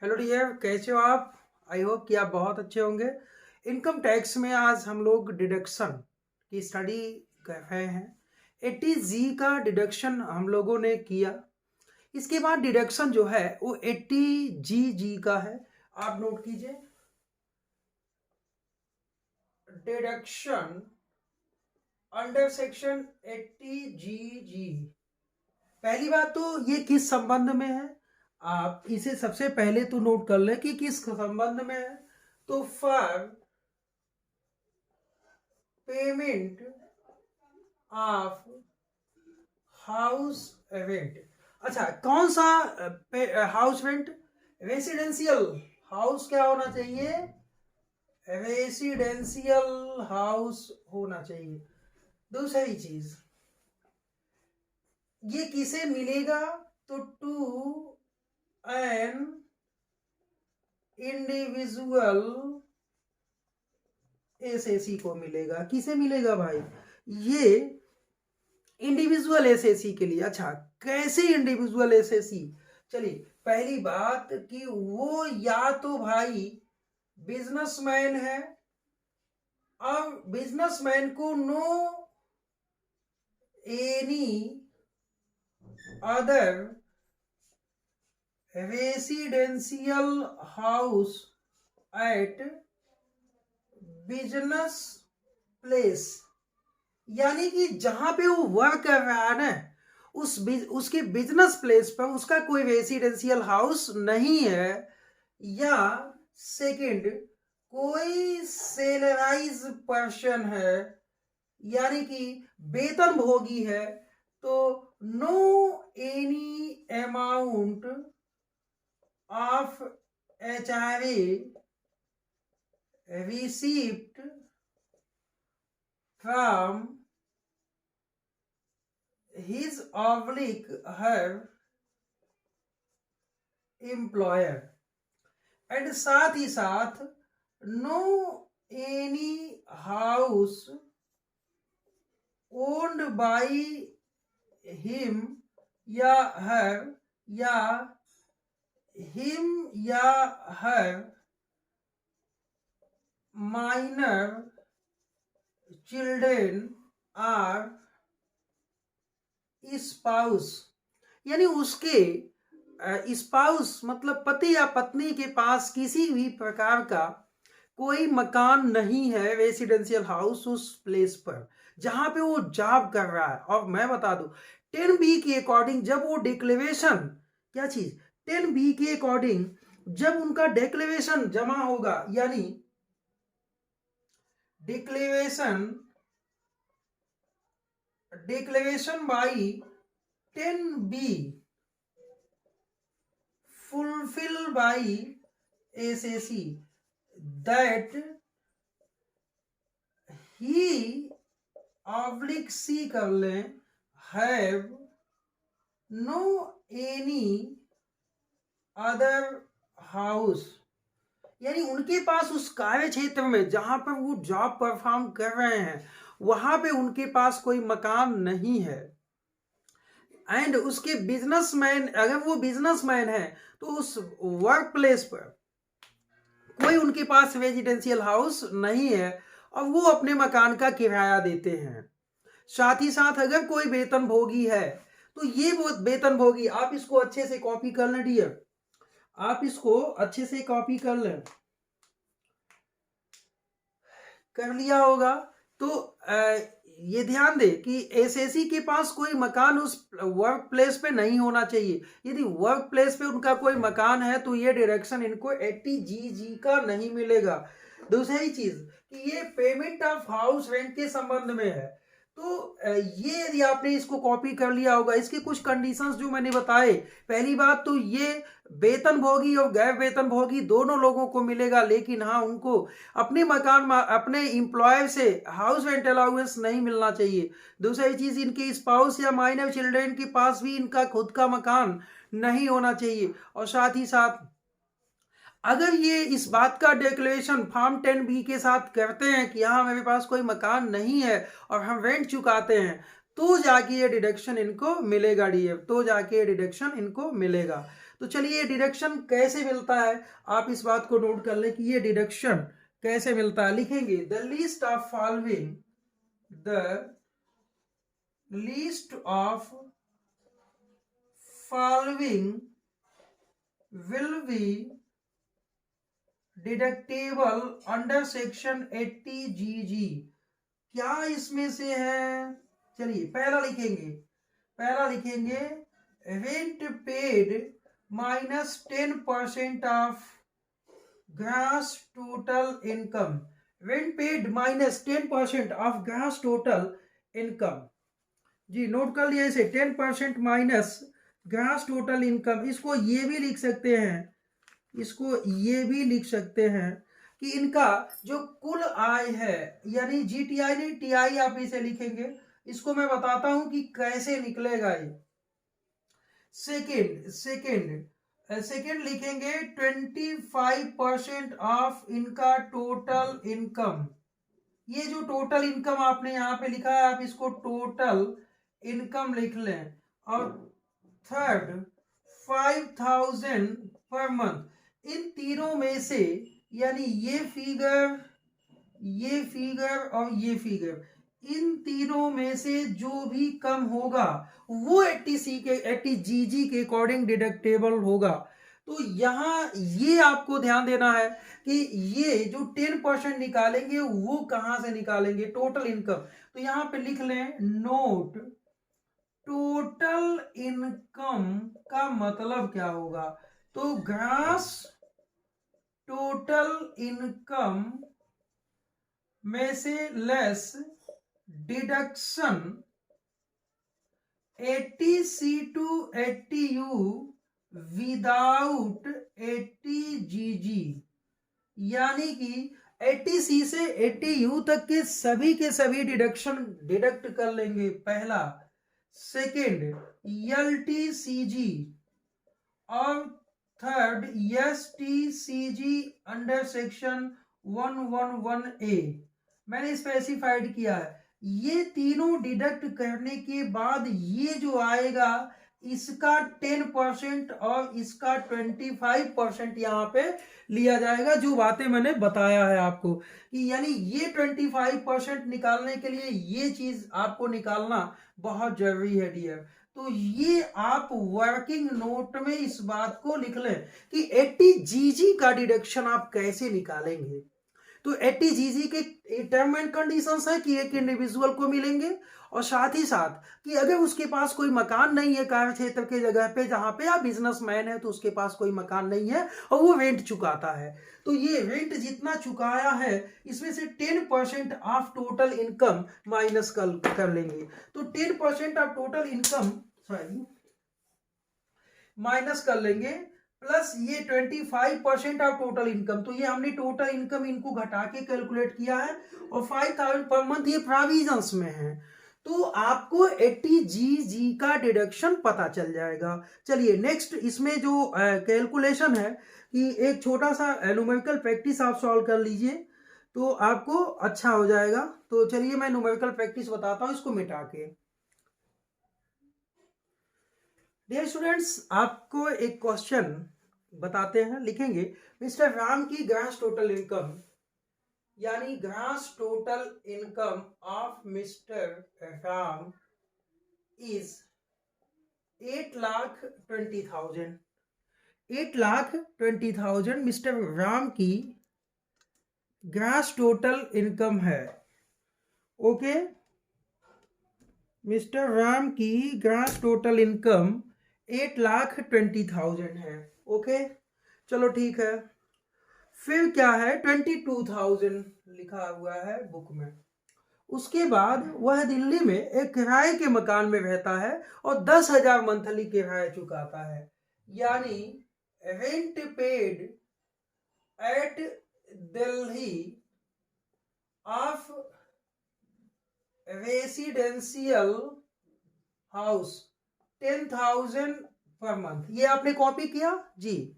Hello dear, कैसे हो आप? आई होप कि आप बहुत अच्छे होंगे। इनकम टैक्स में आज हम लोग डिडक्शन की स्टडी कर रहे हैं। 80G का डिडक्शन हम लोगों ने किया। इसके बाद डिडक्शन जो है वो 80GG का है। आप नोट कीजिए, डिडक्शन अंडर सेक्शन 80GG। पहली बात तो ये किस संबंध में है, आप इसे सबसे पहले तो नोट कर लें कि किस संबंध में है। तो for payment of house rent. अच्छा, कौन सा हाउस रेंट? रेसिडेंशियल हाउस क्या होना चाहिए? रेसिडेंशियल हाउस होना चाहिए। दूसरी चीज, ये किसे मिलेगा? तो टू एन इंडिविजुअल एसएसी को मिलेगा। किसे मिलेगा भाई? ये इंडिविजुअल एसएसी के लिए। अच्छा, कैसे इंडिविजुअल एसएसी? चलिए, पहली बात कि वो या तो भाई बिजनेसमैन है, अब बिजनेसमैन को no any other residential house at business place, यानी कि जहां पे वो वर्क कर रहा है ना, उसके बिजनेस प्लेस पर उसका कोई रेसिडेंशियल हाउस नहीं है। या सेकंड, कोई सैलराइज पर्सन है, यानी कि वेतन भोगी है, तो no any amount of HRA received from his oblique her employer, and साथ ही साथ no any house owned by him या हर, या हिम या her minor children or spouse, यानी उसके स्पाउस मतलब पति या पत्नी के पास किसी भी प्रकार का कोई मकान नहीं है, रेसिडेंशियल हाउस, उस प्लेस पर जहां पे वो जॉब कर रहा है। और मैं बता दूं, 10B के अकॉर्डिंग जब वो डिक्लेरेशन, क्या चीज, 10B के अकॉर्डिंग जब उनका डिक्लेरेशन जमा होगा, यानी declaration by 10B fulfilled by SAC that he oblique C कर लें have no any other house, यानी उनके पास उस कार्य क्षेत्र में जहां पर वो जॉब परफॉर्म कर रहे हैं वहां पे उनके पास कोई मकान नहीं है। एंड उसके बिजनेसमैन, अगर वो बिजनेसमैन है तो उस वर्क प्लेस पर कोई उनके पास रेजिडेंशियल हाउस नहीं है और वो अपने मकान का किराया देते हैं। साथ ही साथ अगर कोई वेतन भोगी है तो ये वो वेतन भोगी, आप इसको अच्छे से कॉपी कर लें डियर, आप इसको अच्छे से कॉपी कर लें, कर लिया होगा तो ये ध्यान दे कि एसएसी के पास कोई मकान उस वर्क प्लेस पे नहीं होना चाहिए। यदि वर्क प्लेस पे उनका कोई मकान है तो ये डायरेक्शन इनको 80GG का नहीं मिलेगा। दूसरी चीज कि ये पेमेंट ऑफ हाउस रेंट के संबंध में है, तो ये यदि आपने इसको कॉपी कर लिया होगा, इसके कुछ कंडीशंस जो मैंने बताए। पहली बात तो ये वेतन भोगी और गैर वेतन भोगी दोनों लोगों को मिलेगा, लेकिन हाँ, उनको अपने मकान अपने एम्प्लॉयर से हाउस रेंट अलाउंस नहीं मिलना चाहिए। दूसरी चीज, इनके स्पाउस या माइनर चिल्ड्रेन के पास भी इनका खुद का मकान नहीं होना चाहिए। और साथ ही साथ अगर ये इस बात का डिक्लेरेशन फॉर्म 10B के साथ करते हैं कि हाँ, मेरे पास कोई मकान नहीं है और हम रेंट चुकाते हैं, तो जाके ये डिडक्शन इनको मिलेगा डीएफ, तो जाके ये डिडक्शन इनको मिलेगा। तो चलिए ये डिडक्शन कैसे मिलता है, आप इस बात को नोट कर लें कि ये डिडक्शन कैसे मिलता है। लिखेंगे the list of following, the list of following will be deductible under section 80 GG। क्या इसमें से है, चलिए पहला लिखेंगे rent paid minus 10% of gross total income, rent paid minus 10% of gross total income. जी नोट कर लिया इसे, 10% माइनस ग्रॉस टोटल इनकम। इसको ये भी लिख सकते हैं, इसको ये भी लिख सकते हैं कि इनका जो कुल आय है, यानी GTI नहीं TI आप इसे लिखेंगे। इसको मैं बताता हूं कि कैसे निकलेगा ये। सेकेंड लिखेंगे 25% ऑफ इनका टोटल इनकम। ये जो टोटल इनकम आपने यहाँ पे लिखा है, आप इसको टोटल इनकम लिख लें। और थर्ड 5000 पर मंथ। इन तीनों में से, यानी ये फिगर और ये फिगर, इन तीनों में से जो भी कम होगा वो 80 GG के अकॉर्डिंग डिडक्टेबल होगा। तो यहाँ ये आपको ध्यान देना है कि ये जो 10% निकालेंगे वो कहां से निकालेंगे, टोटल इनकम। तो यहाँ पे लिख लें नोट, टोटल इनकम का मतलब क्या होगा, तो ग्रॉस टोटल इनकम में से less deduction 80C to 80U without 80 GG। यानी कि 80C से 80U तक के सभी डिडक्शन डिडक्ट कर लेंगे, पहला। सेकेंड LTCG और third STCG under section 111A मैंने स्पेसिफाइड किया है। ये तीनों डिडक्ट करने के बाद ये जो आएगा इसका 10% और इसका 25% यहाँ पे लिया जाएगा, जो बातें मैंने बताया है आपको कि यानी ये 25% निकालने के लिए ये चीज आपको निकालना बहुत जरूरी है डियर। तो ये आप वर्किंग नोट में इस बात को लिख लें कि 80 GG का डिडक्शन आप कैसे निकालेंगे। तो 80 GG के टर्म एंड कंडीशंस है कि एक इंडिविजुअल को मिलेंगे, और साथ ही साथ कि अगर उसके पास कोई मकान नहीं है कार्य क्षेत्र के जगह पे जहां पे आप बिजनेसमैन है, तो उसके पास कोई मकान नहीं है और वो रेंट चुकाता है, तो ये रेंट जितना चुकाया है इसमें से 10% ऑफ टोटल इनकम माइनस कर लेंगे। तो 10% ऑफ टोटल इनकम माइनस कर लेंगे, प्लस ये 25% ऑफ टोटल इनकम। तो ये हमने टोटल इनकम इनको घटा के कैलकुलेट किया है, और 5000 पर मंथ ये प्रोविजंस में है। तो आपको 80 GG का डिडक्शन पता चल जाएगा। चलिए नेक्स्ट इसमें जो कैलकुलेशन है कि एक छोटा सा न्यूमेरिकल प्रैक्टिस आप सॉल्व कर लीजिए तो आपको अच्छा हो जाएगा। तो चलिए मैं न्यूमेरिकल प्रैक्टिस बताता हूँ इसको मिटा के। डियर स्टूडेंट्स, आपको एक क्वेश्चन बताते हैं, लिखेंगे मिस्टर राम की ग्रॉस टोटल इनकम, यानी gross total income of mister Ram is 8,20,000। 8,20,000 mister Ram की ग्रॉस टोटल इनकम है। ओके, मिस्टर राम की ग्रॉस टोटल इनकम 8,20,000 है। ओके चलो ठीक है। फिर क्या है, 22,000 लिखा हुआ है बुक में। उसके बाद वह दिल्ली में एक किराए के मकान में रहता है और 10,000 मंथली किराया चुकाता है, यानी rent paid at Delhi of residential house 10,000 per month. ये आपने कॉपी किया जी।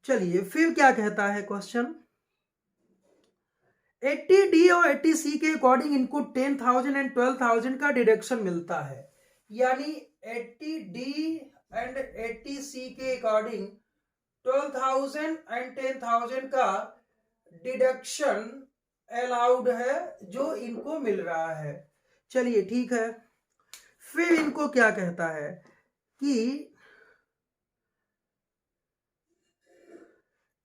चलिए फिर क्या कहता है क्वेश्चन, 80D और 80C के अकॉर्डिंग इनको 10,000 एंड 12,000 का डिडक्शन मिलता है, यानी 80D एंड 80C के अकॉर्डिंग 12,000 एंड 10,000 का डिडक्शन अलाउड है जो इनको मिल रहा है। चलिए ठीक है, फिर इनको क्या कहता है कि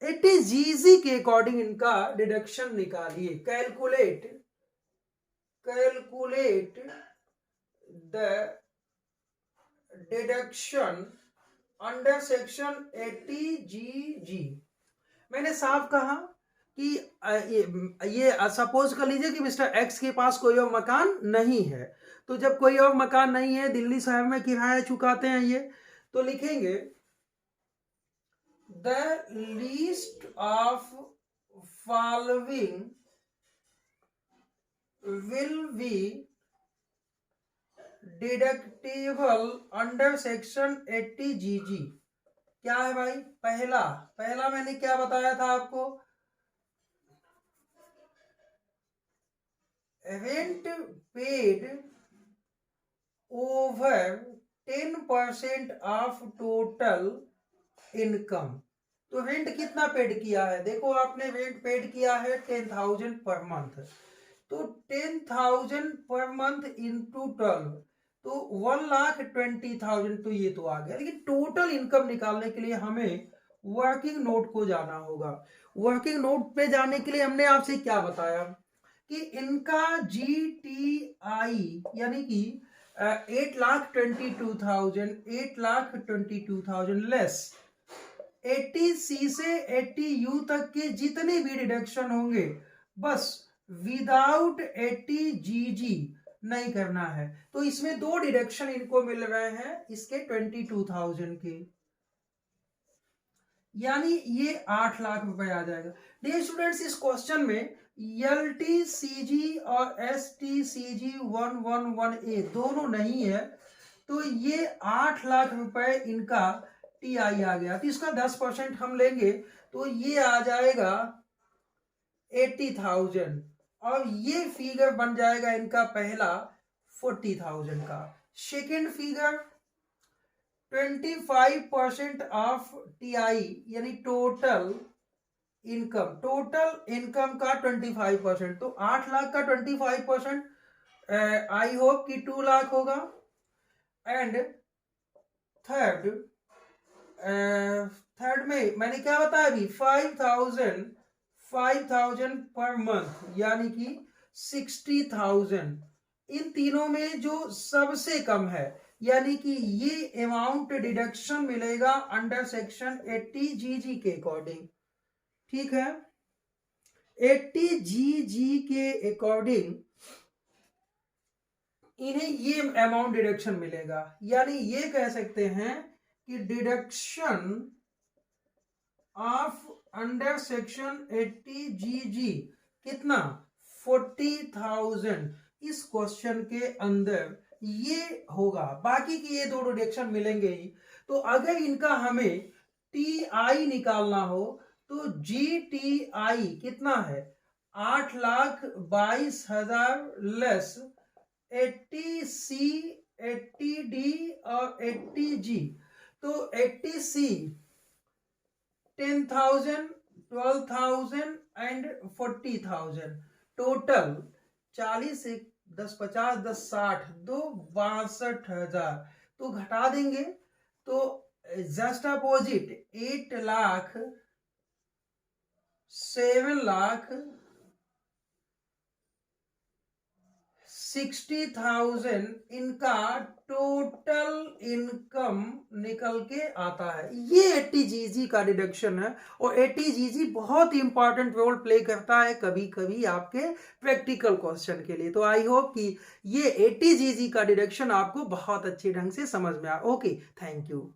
80GC के अकॉर्डिंग इनका डिडक्शन निकालिए। Calculate the deduction under section 80GG। मैंने साफ कहा कि ये सपोज कर लीजिए कि मिस्टर एक्स के पास कोई और मकान नहीं है, तो जब कोई और मकान नहीं है, दिल्ली शहर में किराया चुकाते हैं ये, तो लिखेंगे the list of following will be deductible under section 80GG। क्या है भाई? पहला मैंने क्या बताया था आपको? Rent paid over 10% of total income. तो रेंट कितना पेड किया है? देखो आपने रेंट पेड किया है 10,000 पर मंथ, तो 10,000 पर मंथ इंटू 12 तो 1,20,000, तो ये तो आ गया। लेकिन टोटल इनकम निकालने के लिए हमें वर्किंग नोट को जाना होगा। वर्किंग नोट पे जाने के लिए हमने आपसे क्या बताया कि इनका GTI यानी कि 8,22,000 लेस 80C से 80U तक के जितने भी डिडक्शन होंगे, बस विदाउट 80GG नहीं करना है। तो इसमें दो डिडक्शन इनको मिल रहे हैं इसके 22,000 के, यानी ये 8 लाख रुपए आ जाएगा। डियर स्टूडेंट्स, इस क्वेश्चन में LTCG और STCG 111A दोनों नहीं है, तो ये 8 लाख रुपए इनका TI आ गया। तो इसका 10% हम लेंगे तो ये आ जाएगा 80,000, और ये फिगर बन जाएगा इनका पहला 40,000 का। सेकेंड फिगर 25% ऑफ TI यानी टोटल इनकम का 25%, तो 8 लाख का 25% आई होप कि 2 लाख होगा। एंड थर्ड में मैंने क्या बताया अभी? 5,000 पर मंथ यानी कि 60,000। इन तीनों में जो सबसे कम है, यानी कि ये अमाउंट डिडक्शन मिलेगा अंडर सेक्शन 80GG के अकॉर्डिंग। ठीक है, 80GG के अकॉर्डिंग इन्हें ये अमाउंट डिडक्शन मिलेगा, यानी ये कह सकते हैं कि deduction of under section 80GG कितना? 40,000। इस क्वेश्चन के अंदर ये होगा, बाकी की ये दो डिडक्शन मिलेंगे ही। तो अगर इनका हमें TI निकालना हो तो GTI कितना है? 8,22,000 लेस 80C 80D और 80G। तो 80C 10,000 12,000 एंड 40,000, टोटल 40 से 10 50 10 60 2 62,000। तो घटा देंगे तो जस्ट अपोजिट 8 लाख 7 लाख 60,000 इनका टोटल इनकम निकल के आता है। ये 80GG का डिडक्शन है, और 80GG बहुत ही इंपॉर्टेंट रोल प्ले करता है कभी कभी आपके प्रैक्टिकल क्वेश्चन के लिए। तो आई होप कि ये 80GG का डिडक्शन आपको बहुत अच्छे ढंग से समझ में आया। Okay, thank you.